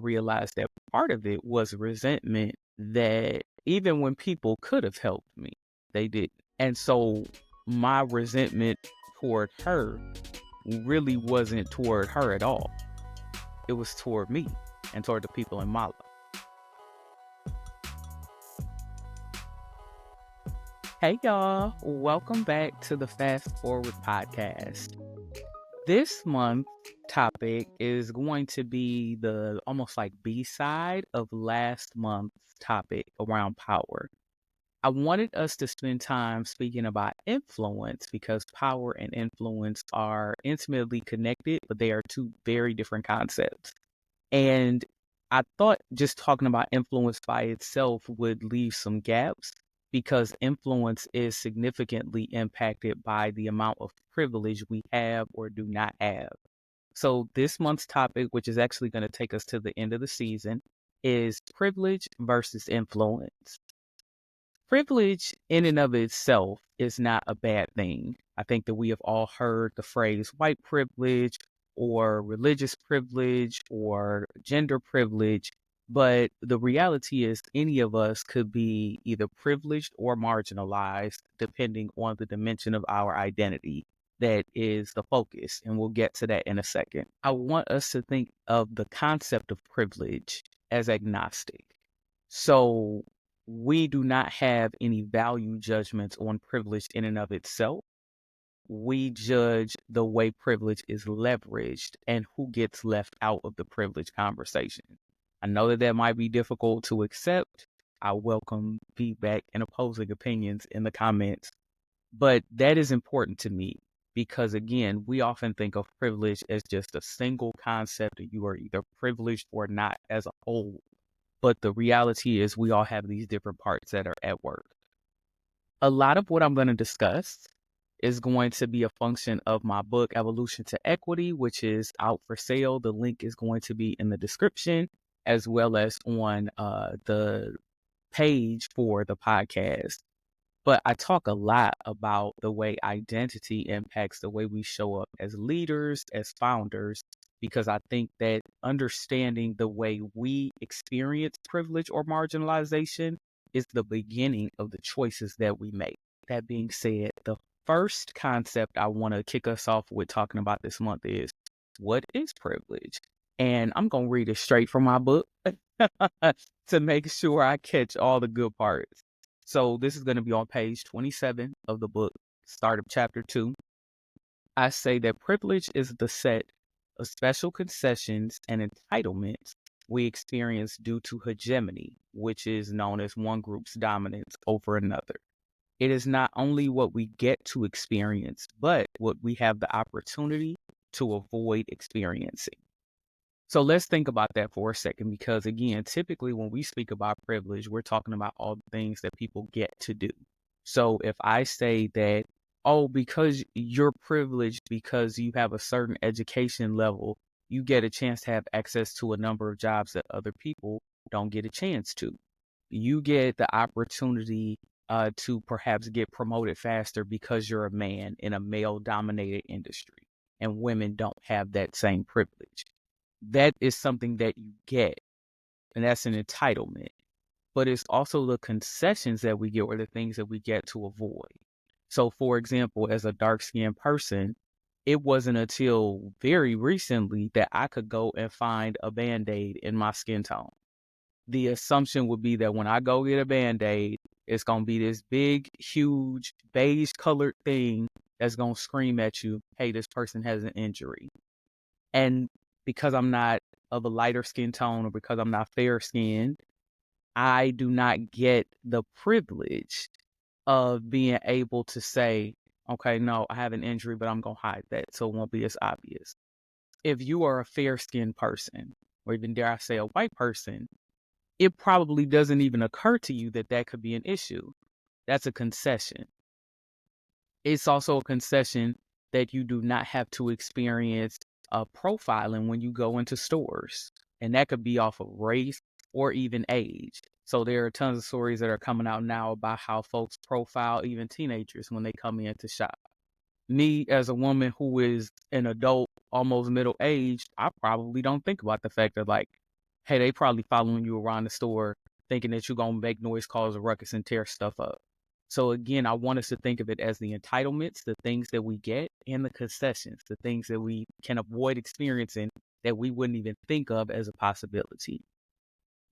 realized that part of it was resentment that even when people could have helped me, they didn't. And so my resentment toward her really wasn't toward her at all. It was toward me and toward the people in my life. Hey y'all, welcome back to the Fast Forward podcast. This month's topic is going to be the almost like B-side of last month's topic around power. I wanted us to spend time speaking about influence because power and influence are intimately connected, but they are two very different concepts. And I thought just talking about influence by itself would leave some gaps because influence is significantly impacted by the amount of privilege we have or do not have. So this month's topic, which is actually going to take us to the end of the season, is privilege versus influence. Privilege in and of itself is not a bad thing. I think that we have all heard the phrase white privilege or religious privilege or gender privilege, but the reality is any of us could be either privileged or marginalized depending on the dimension of our identity that is the focus, and we'll get to that in a second. I want us to think of the concept of privilege as agnostic. So we do not have any value judgments on privilege in and of itself. We judge the way privilege is leveraged and who gets left out of the privilege conversation. I know that might be difficult to accept. I welcome feedback and opposing opinions in the comments, but that is important to me because, again, we often think of privilege as just a single concept that you are either privileged or not as a whole. But the reality is we all have these different parts that are at work. A lot of what I'm going to discuss is going to be a function of my book, Evolution to Equity, which is out for sale. The link is going to be in the description as well as on the page for the podcast. But I talk a lot about the way identity impacts the way we show up as leaders, as founders, because I think that understanding the way we experience privilege or marginalization is the beginning of the choices that we make. That being said, the first concept I want to kick us off with talking about this month is, what is privilege? And I'm going to read it straight from my book to make sure I catch all the good parts. So this is going to be on page 27 of the book, start of chapter 2. I say that privilege is the set of special concessions and entitlements we experience due to hegemony, which is known as one group's dominance over another. It is not only what we get to experience, but what we have the opportunity to avoid experiencing. So let's think about that for a second, because again, typically when we speak about privilege, we're talking about all the things that people get to do. So if I say that, oh, because you're privileged because you have a certain education level, you get a chance to have access to a number of jobs that other people don't get a chance to. You get the opportunity to perhaps get promoted faster because you're a man in a male-dominated industry, and women don't have that same privilege. That is something that you get, and that's an entitlement. But it's also the concessions that we get or the things that we get to avoid. So, for example, as a dark-skinned person, it wasn't until very recently that I could go and find a Band-Aid in my skin tone. The assumption would be that when I go get a Band-Aid, it's going to be this big, huge, beige-colored thing that's going to scream at you, hey, this person has an injury. And because I'm not of a lighter skin tone or because I'm not fair skinned, I do not get the privilege of being able to say, okay, no, I have an injury, but I'm going to hide that so it won't be as obvious. If you are a fair skinned person, or even dare I say a white person, it probably doesn't even occur to you that that could be an issue. That's a concession. It's also a concession that you do not have to experience profiling when you go into stores. And that could be off of race or even age. So there are tons of stories that are coming out now about how folks profile even teenagers when they come in to shop. Me, as a woman who is an adult, almost middle aged, I probably don't think about the fact that, like, Hey, they probably following you around the store thinking that you're gonna make noise, cause a ruckus, and tear stuff up. So again, I want us to think of it as the entitlements, the things that we get, and the concessions, the things that we can avoid experiencing that we wouldn't even think of as a possibility.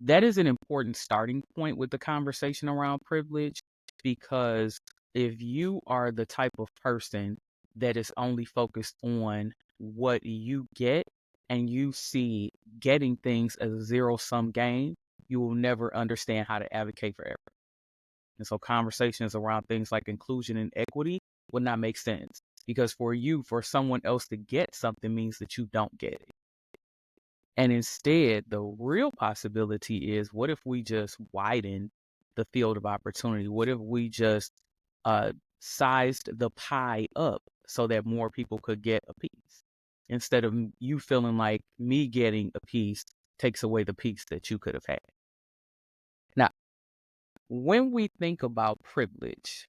That is an important starting point with the conversation around privilege, because if you are the type of person that is only focused on what you get and you see getting things as a zero sum game, you will never understand how to advocate for everyone. And so conversations around things like inclusion and equity would not make sense, because for someone else to get something means that you don't get it. And instead, the real possibility is, what if we just widen the field of opportunity? What if we just sized the pie up so that more people could get a piece, instead of you feeling like me getting a piece takes away the piece that you could have had? Now, when we think about privilege,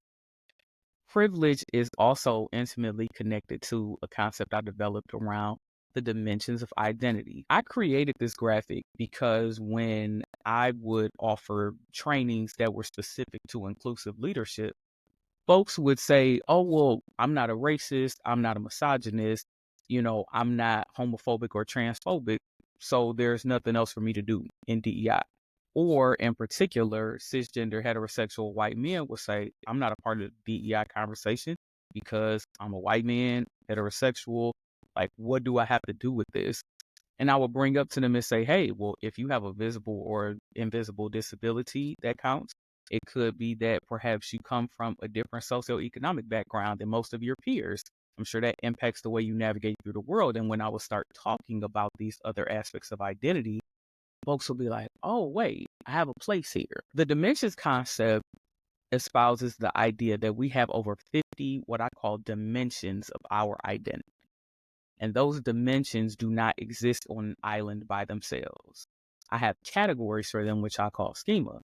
privilege is also intimately connected to a concept I developed around the dimensions of identity. I created this graphic because when I would offer trainings that were specific to inclusive leadership, folks would say, oh, well, I'm not a racist, I'm not a misogynist, I'm not homophobic or transphobic, so there's nothing else for me to do in DEI. Or in particular, cisgender heterosexual white men will say, I'm not a part of the DEI conversation because I'm a white man, heterosexual. Like, what do I have to do with this? And I will bring up to them and say, hey, well, if you have a visible or invisible disability that counts, it could be that perhaps you come from a different socioeconomic background than most of your peers. I'm sure that impacts the way you navigate through the world. And when I will start talking about these other aspects of identity, folks will be like, oh, wait, I have a place here. The dimensions concept espouses the idea that we have over 50 what I call dimensions of our identity. And those dimensions do not exist on an island by themselves. I have categories for them, which I call schema,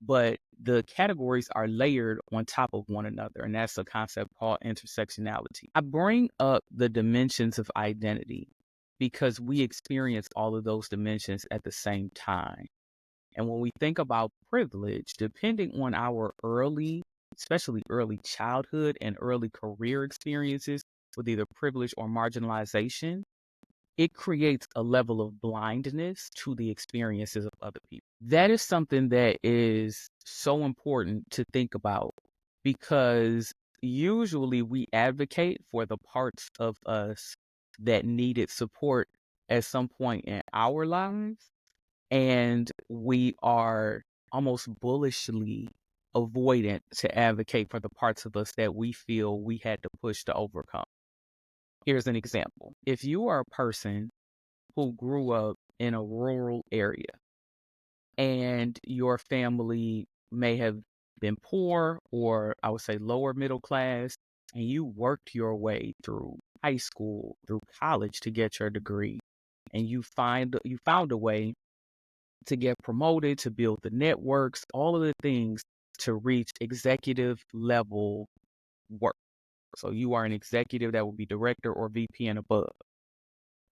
but the categories are layered on top of one another. And that's a concept called intersectionality. I bring up the dimensions of identity because we experience all of those dimensions at the same time. And when we think about privilege, depending on our especially early childhood and early career experiences with either privilege or marginalization, it creates a level of blindness to the experiences of other people. That is something that is so important to think about, because usually we advocate for the parts of us that needed support at some point in our lives, and we are almost bullishly avoidant to advocate for the parts of us that we feel we had to push to overcome. Here's an example. If you are a person who grew up in a rural area and your family may have been poor, or I would say lower middle class, and you worked your way through high school, through college to get your degree, and you found a way to get promoted, to build the networks, all of the things to reach executive level work. So you are an executive that will be director or VP and above.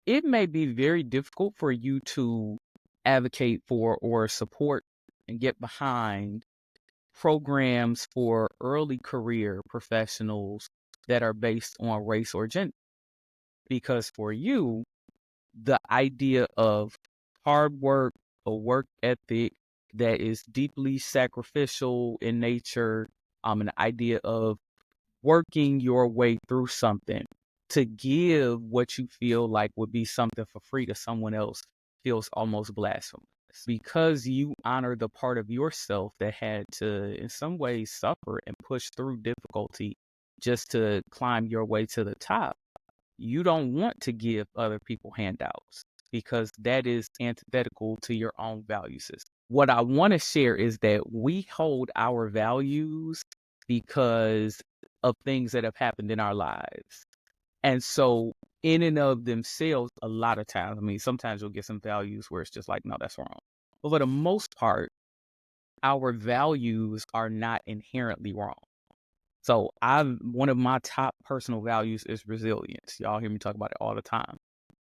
It may be very difficult for you to advocate for or support and get behind programs for early career professionals that are based on race or gender. Because for you, the idea of hard work, a work ethic that is deeply sacrificial in nature, an idea of working your way through something to give what you feel like would be something for free to someone else feels almost blasphemous, because you honor the part of yourself that had to, in some ways, suffer and push through difficulty just to climb your way to the top. You don't want to give other people handouts because that is antithetical to your own value system. What I want to share is that we hold our values because of things that have happened in our lives. And so, in and of themselves, a lot of times, I mean, sometimes you'll get some values where it's just like, no, that's wrong. But for the most part, our values are not inherently wrong. So one of my top personal values is resilience. Y'all hear me talk about it all the time.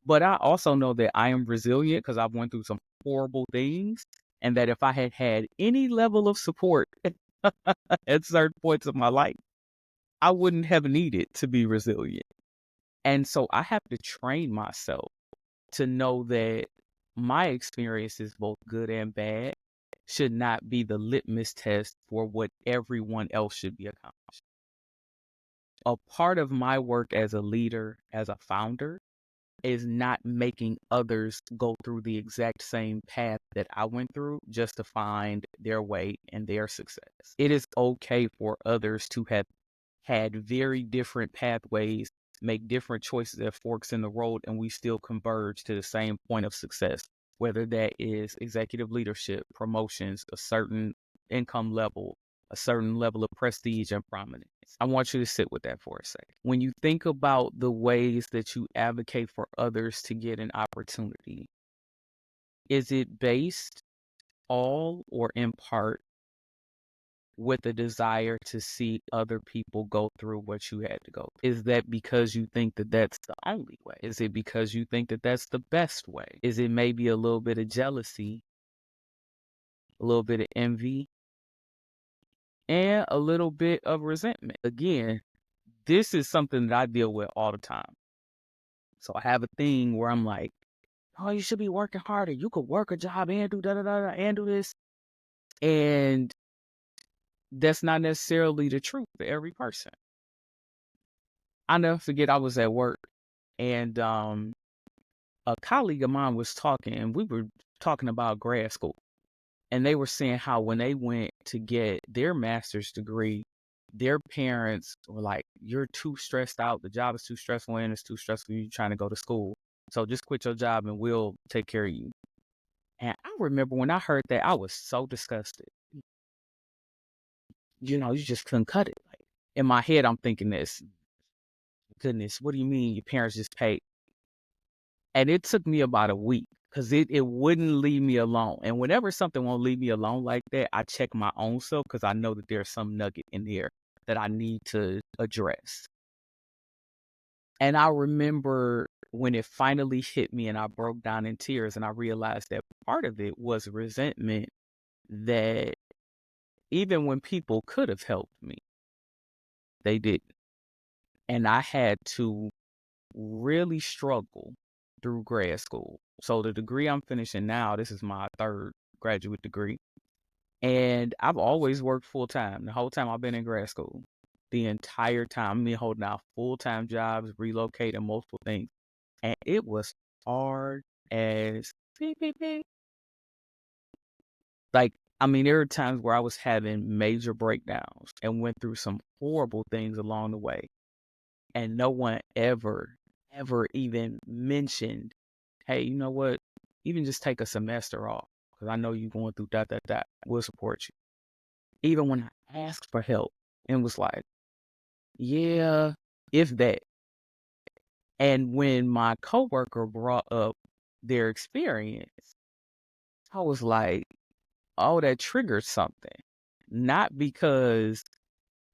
But I also know that I am resilient because I've went through some horrible things, and that if I had had any level of support at certain points of my life, I wouldn't have needed to be resilient. And so I have to train myself to know that my experiences, both good and bad, should not be the litmus test for what everyone else should be accomplishing. A part of my work as a leader, as a founder, is not making others go through the exact same path that I went through just to find their way and their success. It is okay for others to have had very different pathways, make different choices at forks in the road, and we still converge to the same point of success, whether that is executive leadership, promotions, a certain income level, a certain level of prestige and prominence. I want you to sit with that for a second. When you think about the ways that you advocate for others to get an opportunity, is it based all or in part with a desire to see other people go through what you had to go through? Is that because you think that that's the only way? Is it because you think that that's the best way? Is it maybe a little bit of jealousy, a little bit of envy, and a little bit of resentment? Again, this is something that I deal with all the time. So I have a thing where I'm like, oh, you should be working harder. You could work a job and do da da da and do this. And that's not necessarily the truth for every person. I never forget I was at work and a colleague of mine was talking, and we were talking about grad school. And they were saying how when they went to get their master's degree, their parents were like, you're too stressed out. The job is too stressful and it's too stressful. You're trying to go to school. So just quit your job and we'll take care of you. And I remember when I heard that, I was so disgusted. You just couldn't cut it. Like, in my head, I'm thinking this, goodness, what do you mean your parents just paid? And it took me about a week because it wouldn't leave me alone. And whenever something won't leave me alone like that, I check my own self because I know that there's some nugget in there that I need to address. And I remember when it finally hit me and I broke down in tears and I realized that part of it was resentment that even when people could have helped me, they didn't. And I had to really struggle through grad school. So the degree I'm finishing now, this is my third graduate degree. And I've always worked full time the whole time I've been in grad school. The entire time, me holding out full-time jobs, relocating multiple things. And it was hard as beep, beep, beep. Like, I mean, there were times where I was having major breakdowns and went through some horrible things along the way. And no one ever even mentioned, hey, you know what? Even just take a semester off because I know you're going through that. We'll support you. Even when I asked for help and was like, yeah, if that. And when my coworker brought up their experience, I was like, oh, that triggered something. Not because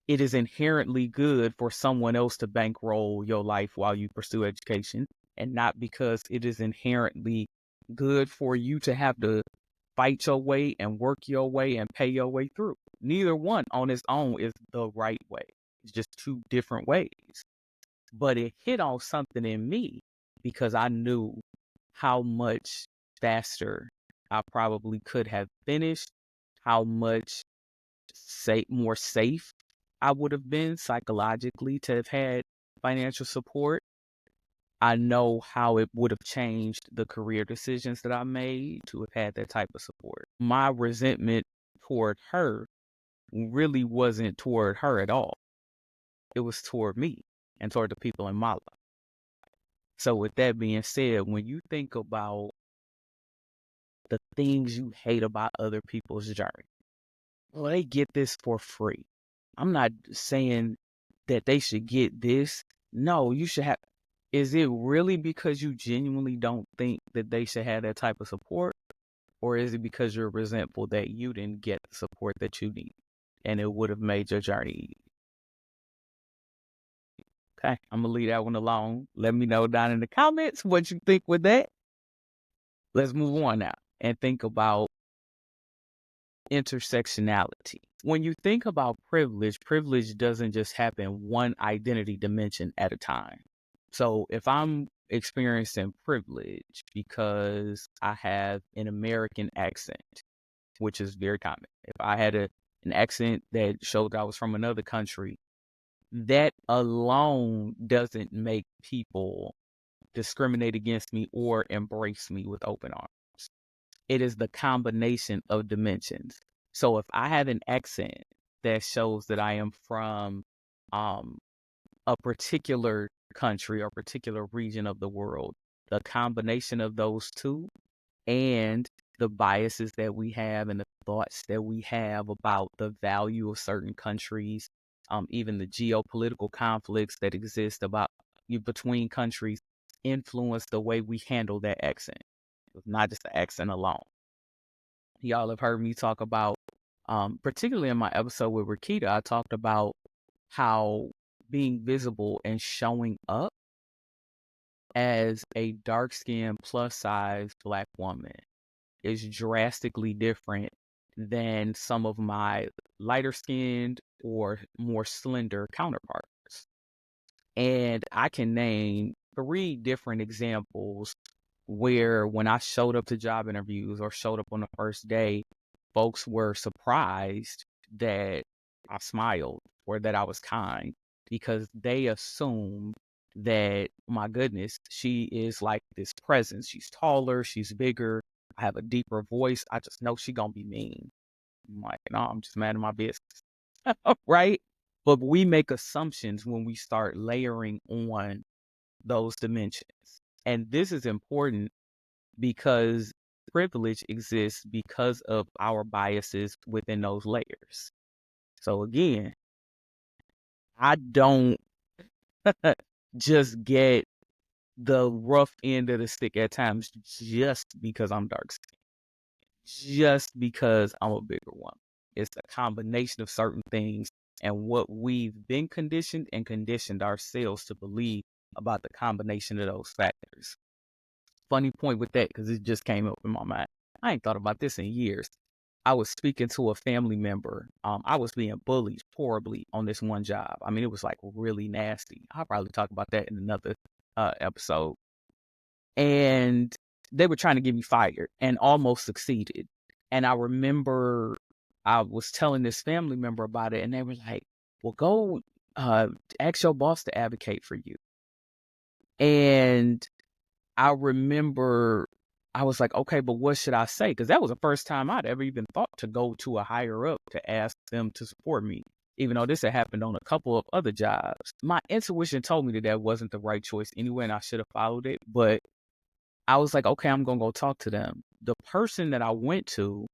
it is inherently good for someone else to bankroll your life while you pursue education, and not because it is inherently good for you to have to fight your way and work your way and pay your way through. Neither one on its own is the right way. It's just two different ways. But it hit on something in me because I knew how much faster I probably could have finished, how much more safe I would have been psychologically to have had financial support. I know how it would have changed the career decisions that I made to have had that type of support. My resentment toward her really wasn't toward her at all. It was toward me and toward the people in my life. So with that being said, when you think about the things you hate about other people's journey, well, they get this for free. I'm not saying that they should get this. No, you should have. Is it really because you genuinely don't think that they should have that type of support? Or is it because you're resentful that you didn't get the support that you need and it would have made your journey easy? Okay, I'm going to leave that one alone. Let me know down in the comments what you think with that. Let's move on now. and think about intersectionality. When you think about privilege, privilege doesn't just happen one identity dimension at a time. So if I'm experiencing privilege because I have an American accent, which is very common. If I had an accent that showed I was from another country, that alone doesn't make people discriminate against me or embrace me with open arms. It is the combination of dimensions. So if I have an accent that shows that I am from um, a particular country or particular region of the world, the combination of those two and the biases that we have and the thoughts that we have about the value of certain countries, even the geopolitical conflicts that exist about between countries influence the way we handle that accent. It's not just the accent alone. Y'all have heard me talk about, particularly in my episode with Rakita, I talked about how being visible and showing up as a dark-skinned, plus-size Black woman is drastically different than some of my lighter-skinned or more slender counterparts. And I can name 3 different examples where when I showed up to job interviews or showed up on the first day, folks were surprised that I smiled or that I was kind because they assumed that, my goodness, she is like this presence. She's taller, she's bigger, I have a deeper voice. I just know she gonna be mean. I'm like, no, I'm just mad at my business. Right? But we make assumptions when we start layering on those dimensions. And this is important because privilege exists because of our biases within those layers. So again, I don't just get the rough end of the stick at times just because I'm dark skinned, just because I'm a bigger one. It's a combination of certain things and what we've been conditioned and conditioned ourselves to believe about the combination of those factors. Funny point with that, because it just came up in my mind. I ain't thought about this in years. I was speaking to a family member. I was being bullied horribly on this one job. I mean, it was like really nasty. I'll probably talk about that in another episode. And they were trying to get me fired and almost succeeded. And I remember I was telling this family member about it, and they were like, well, go ask your boss to advocate for you. And I remember I was like, okay, but what should I say? Because that was the first time I'd ever even thought to go to a higher up to ask them to support me, even though this had happened on a couple of other jobs. My intuition told me that that wasn't the right choice anyway, and I should have followed it. But I was like, okay, I'm going to go talk to them. The person that I went to,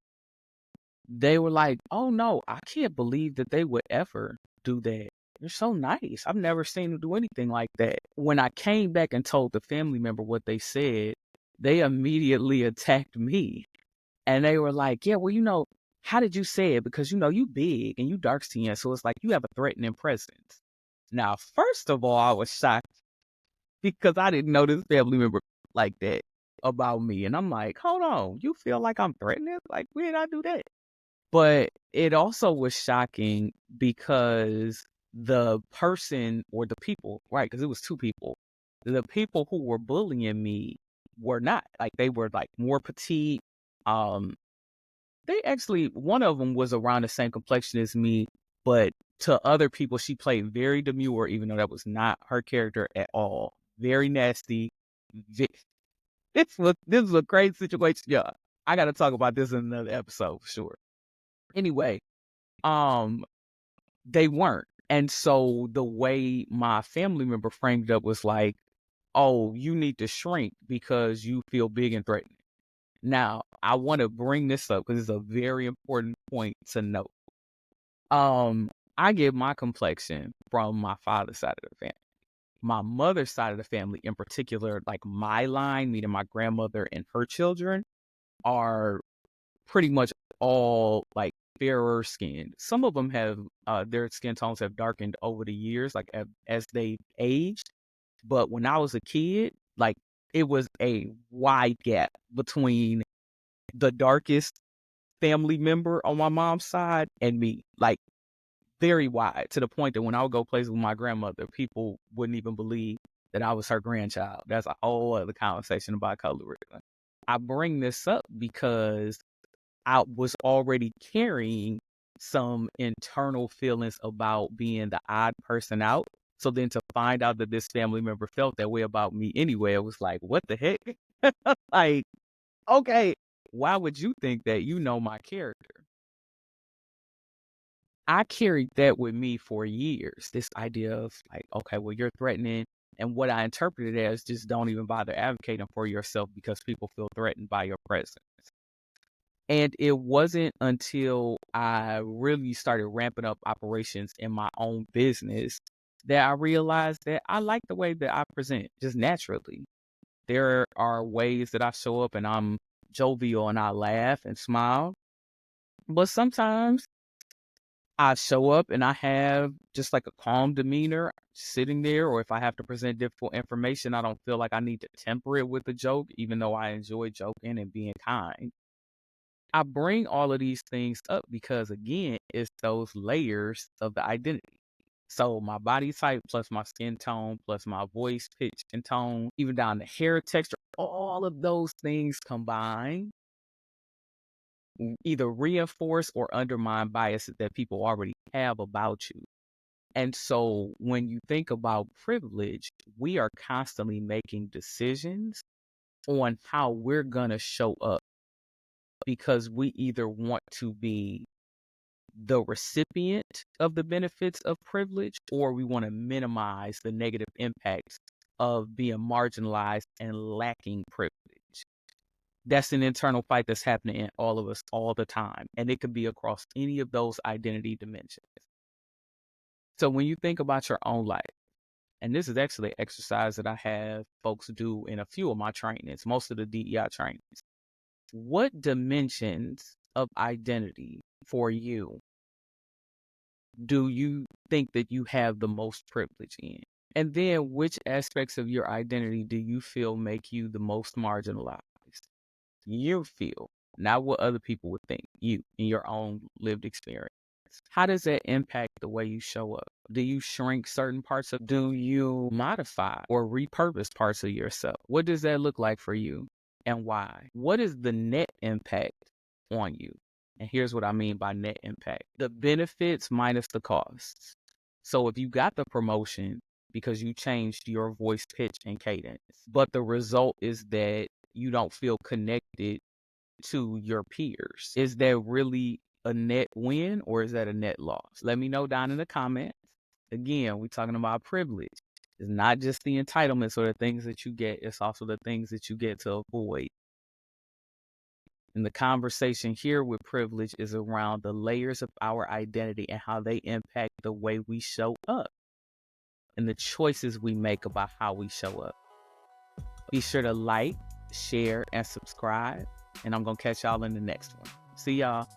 they were like, oh no, I can't believe that they would ever do that. They're so nice. I've never seen them do anything like that. When I came back and told the family member what they said, they immediately attacked me. And they were like, yeah, well, how did you say it? Because, you big and you dark skinned. So it's like you have a threatening presence. Now, first of all, I was shocked because I didn't know this family member like that about me. And I'm like, hold on, you feel like I'm threatening? Like, when did I do that? But it also was shocking because the person or the people, right? Because it was 2 people. The people who were bullying me were not like, they were like more petite. Um, they actually, one of them was around the same complexion as me, but to other people, she played very demure, even though that was not her character at all. Very nasty. This was a crazy situation. Yeah, I got to talk about this in another episode for sure. Anyway, um, they weren't. And so the way my family member framed it up was like, oh, you need to shrink because you feel big and threatening. Now, I want to bring this up because it's a very important point to note. I get my complexion from my father's side of the family. My mother's side of the family in particular, like my line, meaning my grandmother and her children, are pretty much all like fairer skinned. Some of them have their skin tones have darkened over the years, like as they aged. But when I was a kid, like it was a wide gap between the darkest family member on my mom's side and me, like very wide, to the point that when I would go places with my grandmother, people wouldn't even believe that I was her grandchild. That's a whole other conversation about colorism. I bring this up because I was already carrying some internal feelings about being the odd person out. So then to find out that this family member felt that way about me anyway, it was like, what the heck? Like, okay, why would you think that? You know my character. I carried that with me for years. This idea of like, okay, well, you're threatening. And what I interpreted as just don't even bother advocating for yourself because people feel threatened by your presence. And it wasn't until I really started ramping up operations in my own business that I realized that I like the way that I present just naturally. There are ways that I show up and I'm jovial and I laugh and smile. But sometimes I show up and I have just like a calm demeanor sitting there, or if I have to present difficult information, I don't feel like I need to temper it with a joke, even though I enjoy joking and being kind. I bring all of these things up because, again, it's those layers of the identity. So my body type plus my skin tone plus my voice pitch and tone, even down to hair texture, all of those things combined either reinforce or undermine biases that people already have about you. And so when you think about privilege, we are constantly making decisions on how we're going to show up because we either want to be the recipient of the benefits of privilege or we want to minimize the negative impacts of being marginalized and lacking privilege. That's an internal fight that's happening in all of us all the time. And it could be across any of those identity dimensions. So when you think about your own life, and this is actually an exercise that I have folks do in a few of my trainings, most of the DEI trainings. What dimensions of identity for you do you think that you have the most privilege in? And then which aspects of your identity do you feel make you the most marginalized? You feel, not what other people would think, you in your own lived experience. How does that impact the way you show up? Do you shrink certain parts of, do you modify or repurpose parts of yourself? What does that look like for you and why? What is the net impact on you? And here's what I mean by net impact. The benefits minus the costs. So if you got the promotion because you changed your voice pitch and cadence, but the result is that you don't feel connected to your peers, is that really a net win or is that a net loss? Let me know down in the comments. Again, we're talking about privilege. It's not just the entitlements or the things that you get, it's also the things that you get to avoid. And the conversation here with privilege is around the layers of our identity and how they impact the way we show up and the choices we make about how we show up. Be sure to like, share, and subscribe. And I'm going to catch y'all in the next one. See y'all.